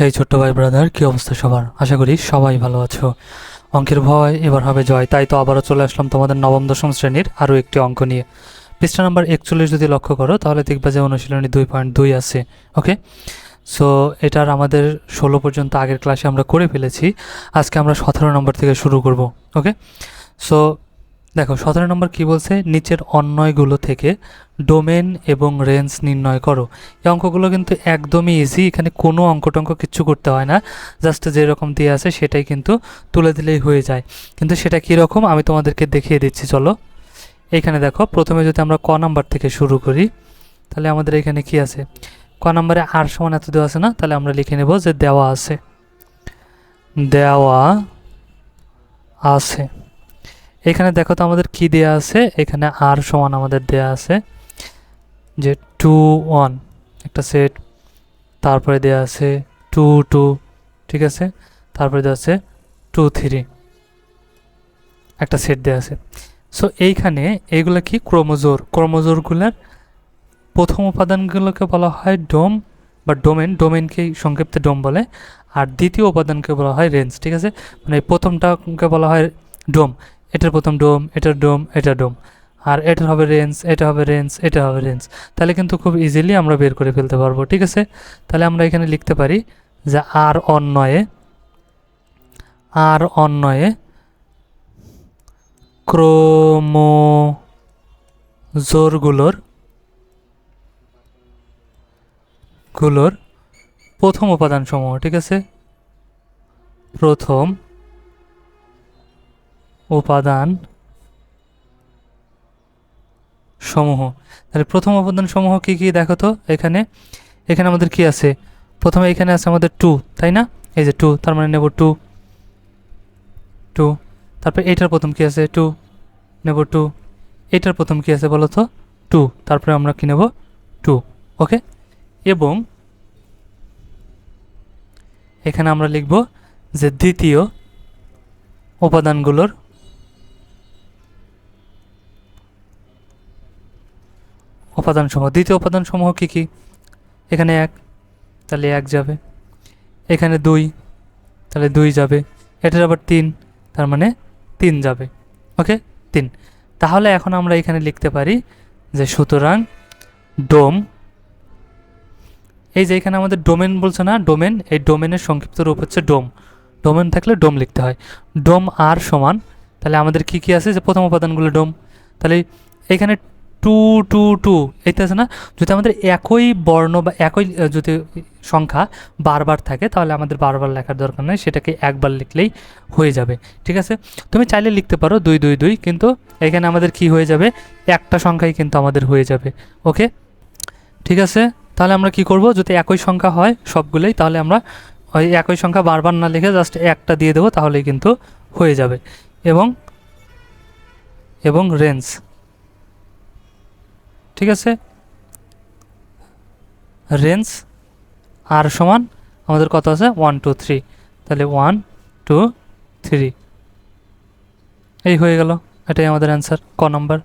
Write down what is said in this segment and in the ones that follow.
এই ছোট্ট ভাই ব্রাদার, কি অবস্থা সবার? আশা করি সবাই ভালো আছো। অঙ্কের ভয় এবার হবে জয়, তাই তো আবারও চলে আসলাম তোমাদের নবম দশম শ্রেণীর আরও একটি অঙ্ক নিয়ে। পৃষ্ঠা নাম্বার 41 যদি লক্ষ্য করো তাহলে দেখবা যে অনুশীলনী 2.2 আছে। ওকে, সো এটার আমাদের 16 পর্যন্ত আগের ক্লাসে আমরা করে ফেলেছি। আজকে আমরা 17 নম্বর থেকে শুরু করব। ওকে, সো দেখো 17 নম্বর কি বলছে, নিচের অন্বয়গুলো থেকে ডোমেন এবং রেঞ্জ নির্ণয় করো। এই অঙ্কগুলো কিন্তু একদমই ইজি, এখানে কোনো অঙ্ক কিচ্ছু করতে হয় না, জাস্ট যেরকম দিয়ে আছে সেটাই কিন্তু তুলে দিলেই হয়ে যায়। কিন্তু সেটা কীরকম আমি তোমাদেরকে দেখিয়ে দিচ্ছি, চলো। এইখানে দেখো, প্রথমে যদি আমরা ক নাম্বার থেকে শুরু করি তাহলে আমাদের এখানে কি আছে, ক নাম্বারে আর সমান এত দেওয়া আছে না, তাহলে আমরা লিখে নেব যে দেওয়া আছে, দেওয়া আছে। এখানে দেখো তো আমাদের কি দেয়া আছে, এখানে আর সমান আমাদের দেয়া আছে যে 2 1 একটা সেট, তারপরে দেয়া আছে 2 2, ঠিক আছে, তারপরে দেওয়া আছে 2 3 একটা সেট দেয়া আছে। সো এইখানে এইগুলো কি ক্রোমোজোরগুলোর প্রথম উপাদানগুলোকে বলা হয় ডোম বা ডোমেনকে সংক্ষিপ্তে ডোম বলে, আর দ্বিতীয় উপাদানকে বলা হয় রেঞ্জ। ঠিক আছে, মানে প্রথমটাকে বলা হয় ডোম, এটার প্রথম ডোম, এটার ডোম, এটা ডোম, আর এটার হবে রেঞ্জ, এটা হবে রেঞ্জ, এটা হবে রেঞ্জ। তাহলে কিন্তু খুব ইজিলি আমরা বের করে ফেলতে পারবো। ঠিক আছে, তাহলে আমরা এখানে লিখতে পারি যে আর অন্বয়ে ক্রোমোজোরগুলোর প্রথম উপাদান সমূহ। ঠিক আছে, প্রথম উপাদান সমূহ। তাহলে প্রথম উপাদান সমূহ কি কি দেখো তো, এখানে এখানে আমাদের কি আছে, প্রথমে এখানে আছে আমাদের 2, তাই না? এই যে 2, তার মানে নেব 2 2। তারপর এটার প্রথম কি আছে 2, নেব 2। এটার প্রথম কি আছে বলো তো 2, তারপরে আমরা কি নেব 2। ওকে, এবং এখানে আমরা লিখব যে দ্বিতীয় উপাদানগুলোর উপাদানসমূহ, দ্বিতীয় উপাদানসমূহ কি কি, এখানে 1, তাহলে 1 যাবে, এখানে 2, তাহলে 2 যাবে, এটার আবার 3, তার মানে 3 যাবে। ওকে, 3। তাহলে এখন আমরা এখানে লিখতে পারি যে সুতরাং ডোম, এই যে এখানে আমাদের ডোমেন বলছে না, ডোমেন, এই ডোমেনের সংক্ষিপ্ত রূপ হচ্ছে ডোম। ডোমেন থাকলে ডোম লিখতে হয়। ডোম আর সমান, তাহলে আমাদের কি কি আছে, যে প্রথম উপাদানগুলো ডোম, তাহলে এখানে 2 2 2 এইটা আছে না, যদি আমাদের একই বর্ণ বা একই যদি সংখ্যা বারবার থাকে তাহলে আমাদের বারবার লেখার দরকার নেই, সেটাকে একবার লিখলেই হয়ে যাবে। ঠিক আছে, তুমি চাইলে লিখতে পারো 2 2 2, কিন্তু এখানে আমাদের কি হয়ে যাবে, একটা সংখ্যাই কিন্তু আমাদের হয়ে যাবে। ওকে, ঠিক আছে, তাহলে আমরা কি করব, যদি একই সংখ্যা হয় সবগুলোই, তাহলে আমরা ওই একই সংখ্যা বারবার না লিখে জাস্ট একটা দিয়ে দেবো, তাহলেই কিন্তু হয়ে যাবে। এবং এবং রেঞ্জ, ঠিক আছে, রেঞ্জ আর সমান আমাদের কত আছে 1 2 3, তাহলে 1 2 3, এই হয়ে গেল, এটাই আমাদের অ্যান্সার ক নাম্বার।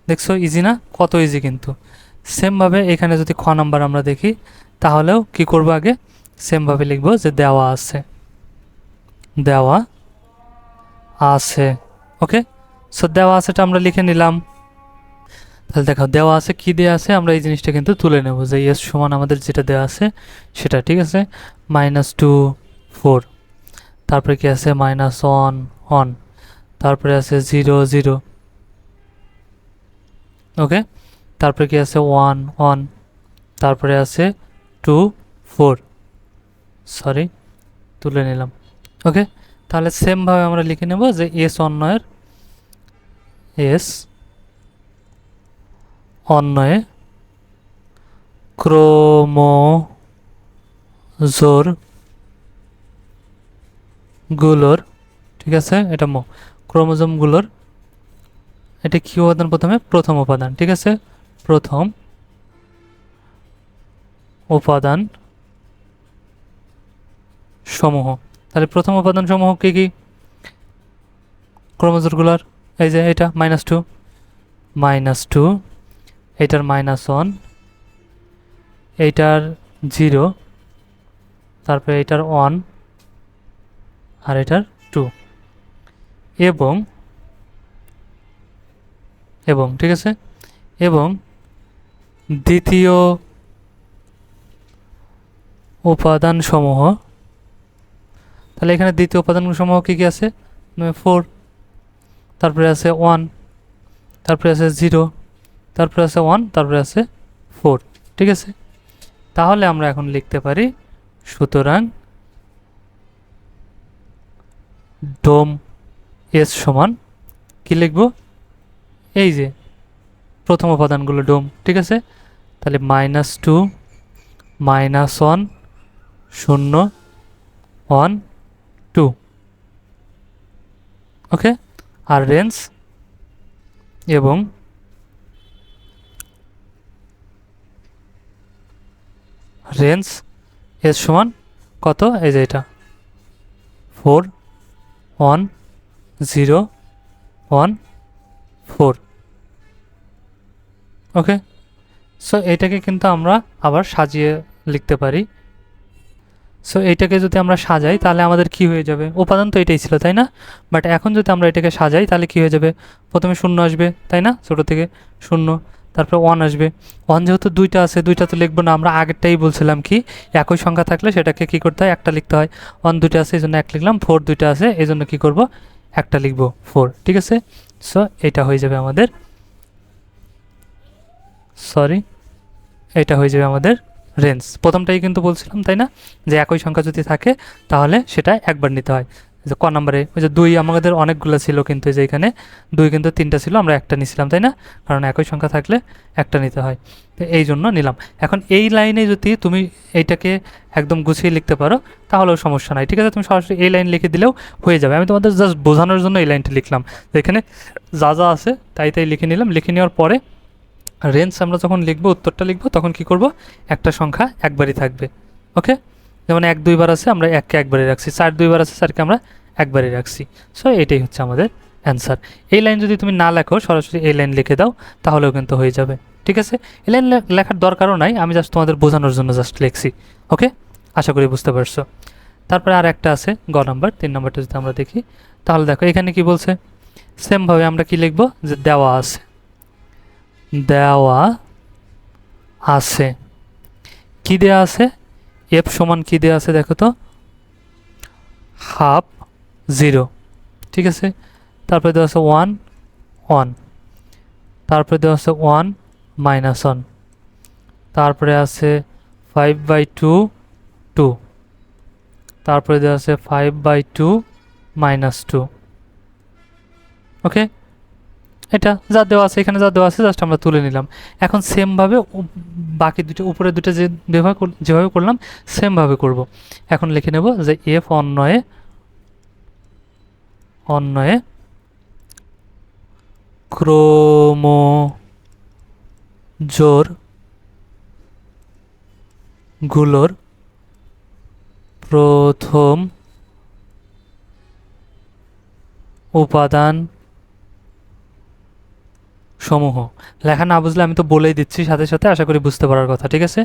দেখছো ইজি না, কত ইজি কিন্তু। সেমভাবে এখানে যদি খ নাম্বার আমরা দেখি তাহলেও কি করব, আগে সেমভাবে লিখব যে দেওয়া আছে, দেওয়া আছে। ওকে, সো দেওয়া আছেটা আমরা লিখে নিলাম। তাহলে দেখো দেওয়া আছে, কি দেওয়া আছে, আমরা এই জিনিসটা কিন্তু তুলে নেব যে এস সমান আমাদের যেটা দেওয়া আছে সেটা। ঠিক আছে, -2 4, তারপরে কি আছে -1 1, তারপরে আছে 0 0। ওকে, তারপরে কি আছে 1 1, তারপরে আছে 2 4, সরি তুলে নিলাম। ওকে, তাহলে সেমভাবে আমরা লিখে নেব যে এস অন্বয়ে ক্রোমোজোর গুলোর, ঠিক আছে, এটা ক্রোমোজোমগুলোর, এটা কি উপাদান, প্রথমে প্রথম উপাদান। ঠিক আছে, প্রথম উপাদান সমূহ। তাহলে প্রথম উপাদান সমূহ কি কি, ক্রোমোজোমগুলোর, এই যে এটা -2 -2, এটার -1, এইটার 0, তারপরে এটার 1 আর এটার 2 এবং এবং ঠিক আছে, এবং দ্বিতীয় উপাদান সমূহ, তাহলে এখানে দ্বিতীয় উপাদান সমূহ কি কি আছে? 4, তারপরে আছে 1, তারপরে আছে 0, তারপরে আছে 1, তারপরে আছে 4, ঠিক আছে। তাহলে আমরা এখন লিখতে পারি, সুতরাং ডোম এস সমান কি লিখব? এই যে প্রথম উপাদানগুলো ডোম, ঠিক আছে। তাহলে -2, -1, 0, 1, 2, ওকে। আর রেঞ্জ এবং রেঞ্জ এস সমান কত? এই যে এটা 4, 1, 0, 1, 4, ওকে। সো এটাকে কিন্তু আমরা আবার সাজিয়ে লিখতে পারি। সো এইটাকে যদি আমরা সাজাই তাহলে আমাদের কি হয়ে যাবে? উপাদান তো এটাই ছিল, তাই না? বাট এখন যদি আমরা এটাকে সাজাই তাহলে কি হয়ে যাবে? প্রথমে 0 আসবে, তাই না? ছোটো থেকে 0, তারপরে 1 আসবে। 1 যেহেতু দুইটা আছে, দুইটা তো লিখবো না, আমরা আগেরটাই বলছিলাম কি একই সংখ্যা থাকলে সেটাকে কি করতে হয়? একটা লিখতে হয়। 1 দুইটা আছে এই জন্য 1 লিখলাম, 4 দুইটা আছে এই জন্য কী করবো? একটা লিখবো, 4, ঠিক আছে। সো এটা হয়ে যাবে আমাদের, সরি, এটা হয়ে যাবে আমাদের রেঞ্জ। প্রথমটাই কিন্তু বলছিলাম, তাই না, যে একই সংখ্যা যদি থাকে তাহলে সেটা একবার নিতে হয়। যে ক নাম্বারে ওই যে 2 আমাদের অনেকগুলো ছিল, কিন্তু যে এখানে 2 কিন্তু 3টা ছিল, আমরা একটা নিছিলাম, তাই না? কারণ একই সংখ্যা থাকলে একটা নিতে হয়, তো এই জন্য নিলাম। এখন এই লাইনে যদি তুমি এইটাকে একদম গুছিয়ে লিখতে পারো তাহলেও সমস্যা নাই, ঠিক আছে। তুমি সরাসরি এই লাইন লিখে দিলেও হয়ে যাবে। আমি তোমাদের জাস্ট বোঝানোর জন্য এই লাইনটা লিখলাম, তো এখানে যা যা আছে তাই তাই লিখে নিলাম। লিখে নেওয়ার পরে রেঞ্জ আমরা যখন লিখবো, উত্তরটা লিখবো, তখন কি করব? একটা সংখ্যা একবারই থাকবে, ওকে। যেমন 1 2 বার আছে, আমরা 1কে একবারই রাখছি। 4 2 বার আছে, 4কে আমরা একবারই রাখছি। সো এটাই হচ্ছে আমাদের অ্যান্সার। এই লাইন যদি তুমি না লেখো, সরাসরি এই লাইন লিখে দাও, তাহলেও কিন্তু হয়ে যাবে, ঠিক আছে। এই লাইন লেখার দরকারও নাই, আমি জাস্ট তোমাদের বোঝানোর জন্য জাস্ট লিখছি, ওকে। আশা করি বুঝতে পারছো। তারপরে আর একটা আছে গ নাম্বার, 3 নাম্বারটা যদি আমরা দেখি, তাহলে দেখো এখানে কি বলছে? সেমভাবে আমরা কি লিখবো? যে দেওয়া আছে, দেওয়া আছে। কি দেওয়া আছে? এফ সমান কি দেওয়া আছে দেখো তো? হাফ 0, ঠিক আছে। তারপরে দেওয়া আছে 1 1, তারপরে দেওয়া আছে 1 -1, তারপরে আছে 5/2 2, তারপরে দেওয়া আছে 5/2 -2, ওকে। এটা যা দেওয়া আছে, এখানে যা দেওয়া আছে জাস্ট আমরা তুলে নিলাম। এখন সেমভাবে বাকি দুটো, উপরে দুটো যেভাবে করলাম সেমভাবে করব। এখন লিখে নেব যে এফ অন্যয়ে ক্রোমোজোর গুলোর প্রথম উপাদান সমূহ। লেখা না বুঝলে আমি তো বলেই দিচ্ছি সাথে সাথে, আশা করি বুঝতে পারার কথা, ঠিক আছে।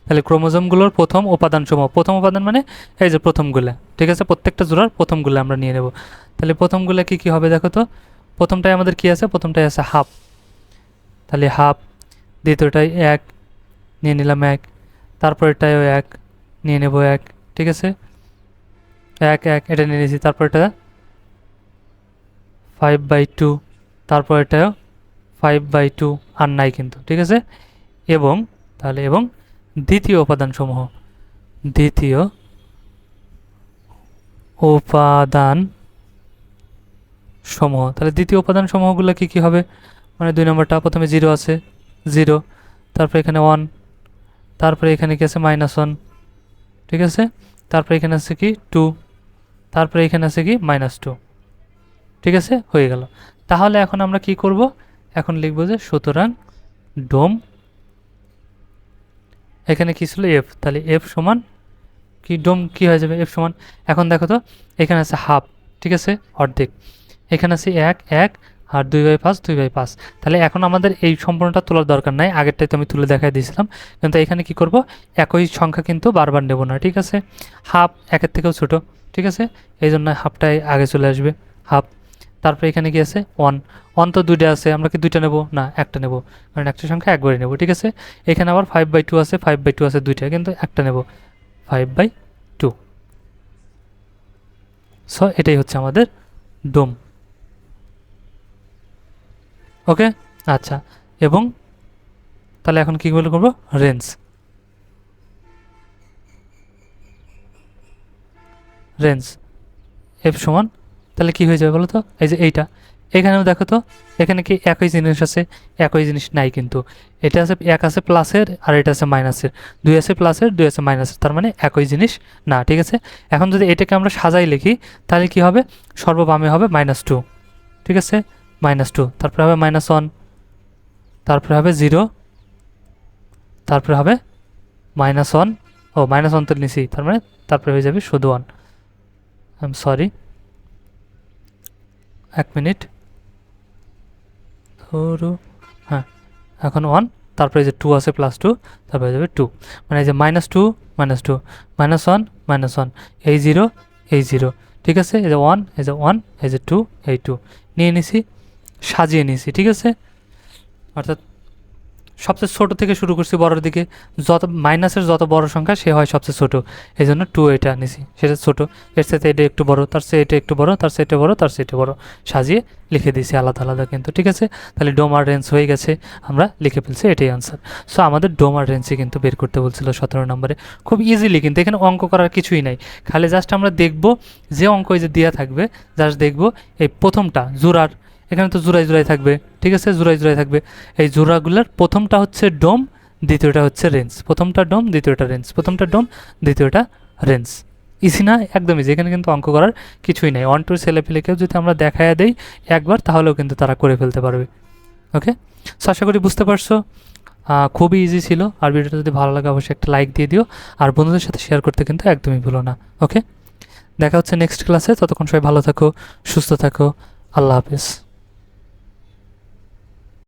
তাহলে ক্রোমোজোমগুলোর প্রথম উপাদান সমূহ, প্রথম উপাদান মানে এই যে প্রথমগুলো, ঠিক আছে। প্রত্যেকটা জোড়ার প্রথমগুলো আমরা নিয়ে নেব। তাহলে প্রথমগুলো কি কি হবে দেখো তো? প্রথমটায় আমাদের কি আছে? প্রথমটায় আছে হাফ, তাহলে হাফ। দ্বিতীয়টায় 1 নিয়ে নিলাম 1, তারপরেরটায়ও 1 নিয়ে নেব 1, ঠিক আছে। 1 1 এটা নিয়ে নিয়েছি। তারপরটা 5/2, তারপরেরটাও 5/2, আর নাই কিন্তু, ঠিক আছে। এবং তাহলে এবং দ্বিতীয় উপাদান সমূহ, দ্বিতীয় উপাদান সমূহ, তাহলে দ্বিতীয় উপাদান সমূহগুলো কি কি হবে? মানে 2 নম্বরটা প্রথমে 0 আছে, 0, তারপরে এখানে 1, তারপরে এখানে কি আছে? -1, ঠিক আছে। তারপরে এখানে আছে কি? 2, তারপরে এখানে আছে কি? -2, ঠিক আছে, হয়ে গেল। তাহলে এখন আমরা কি করব? এখন লিখব যে সুতরাং ডোম, এখানে কি ছিল? এফ, তাহলে এফ সমান কি? ডোম কি হয়ে যাবে? এফ সমান, এখন দেখো তো এখানে আছে হাফ, ঠিক আছে, অর্ধেক। এখানে আছে 1 1, আর 2/5 2/5। তাহলে এখন আমাদের এই সম্পূর্ণটা তোলার দরকার নাই, আগেরটাই তো আমি তুলে দেখাই দিয়েছিলাম। কিন্তু এখানে কি করব, একই সংখ্যা কিন্তু বারবার নেব না, ঠিক আছে। হাফ একের থেকেও ছোট, ঠিক আছে, এই জন্য হাফটাই আগে চলে আসবে, হাফ। তারপরে এখানে কি আছে, 1 1 তো দুইটা আছে, আমরা কি দুইটা নেব না, একটা নেব, কারণ একটা সংখ্যা একবারই নেব, ঠিক আছে। এখানে আবার 5/2 আছে, 5/2 আছে দুইটা, কিন্তু একটা নেব, 5/2। সো এটাই হচ্ছে আমাদের ডোম। ওকে, আচ্ছা। এবং তাহলে এখন কী করব, রেঞ্জ। রেঞ্জ এফ সমান, তাহলে কি হয়ে যাবে বলো তো, এই যে এইটা, এখানেও দেখো তো, এখানে কি একই জিনিস আছে, একই জিনিস নাই কিন্তু। এটা আছে, এক আছে প্লাসের আর এটা আছে মাইনাসের, 2 আছে প্লাসের 2 আছে মাইনাসের, তার মানে একই জিনিস না, ঠিক আছে। এখন যদি এটাকে আমরা সাজাই লিখি তাহলে কি হবে, সর্ববামে হবে -2, ঠিক আছে, -2, তারপরে হবে -1, তারপরে হবে 0, তারপরে হবে -1, ও -1 তো নিছি, তার মানে তারপরে হয়ে যাবে শুধু 1। আই এম সরি, 1 মিনিট ধরো, হ্যাঁ, এখন 1, তারপরে যে 2 আছে +2, তারপরে হয়ে যাবে 2, মানে এই যে -2 -2 -1 -1, এই 0 এই 0, ঠিক আছে, এই যে 1 এই যে 1 এই যে 2 এই 2 নিয়ে নিছি, সাজিয়ে নিছি, ঠিক আছে। অর্থাৎ সবচেয়ে ছোট থেকে শুরু করছি বড়র দিকে, যত মাইনাসের যত বড় সংখ্যা সে হয় সবচেয়ে ছোট, এই জন্য 2 এটা নিছি, সেটা ছোট, এর সাথে এটা একটু বড়, তার সাথে এটা একটু বড়, তার সাথে এটা বড়, তার সাথে এটা বড়, সাজিয়ে লিখে দিয়েছি আলাদা আলাদা কিন্তু, ঠিক আছে। তাহলে ডোম আর রেঞ্জ হয়ে গেছে, আমরা লিখে ফেলছি, এটাই আনসার। সো আমাদের ডোম আর রেঞ্জে কিন্তু বের করতে বলছিল 17 নম্বরে, খুব ইজিলি, কিন্তু এখানে অঙ্ক করার কিছুই নাই, খালি জাস্ট আমরা দেখব যে অঙ্ক যে দেওয়া থাকবে, জাস্ট দেখব এই প্রথমটা জোড়ার, এখানে তো জোড়াই জোড়াই থাকবে, ঠিক আছে, জোড়াই জোড়াই থাকবে, এই জোড়াগুলোর প্রথমটা হচ্ছে ডোম, দ্বিতীয়টা হচ্ছে রেঞ্জ, প্রথমটা ডোম দ্বিতীয়টা রেঞ্জ, প্রথমটা ডোম দ্বিতীয়টা রেঞ্জ। ইজি না, একদম ইজি, এখানে কিন্তু অঙ্ক করার কিছুই নেই। 1 2 ছেলেপেলেকেও যদি আমরা দেখাইয়া দেই একবার, তাহলেও কিন্তু তারা করে ফেলতে পারবে। ওকে, সো আশা করি বুঝতে পারছো, খুবই ইজি ছিল। আর ভিডিওটা যদি ভালো লাগে অবশ্যই একটা লাইক দিয়ে দিও, আর বন্ধুদের সাথে শেয়ার করতে কিন্তু একদমই ভুলো না। ওকে, দেখা হচ্ছে নেক্সট ক্লাসে, ততক্ষণ সবাই ভালো থাকো, সুস্থ থাকো, আল্লাহ হাফিজ।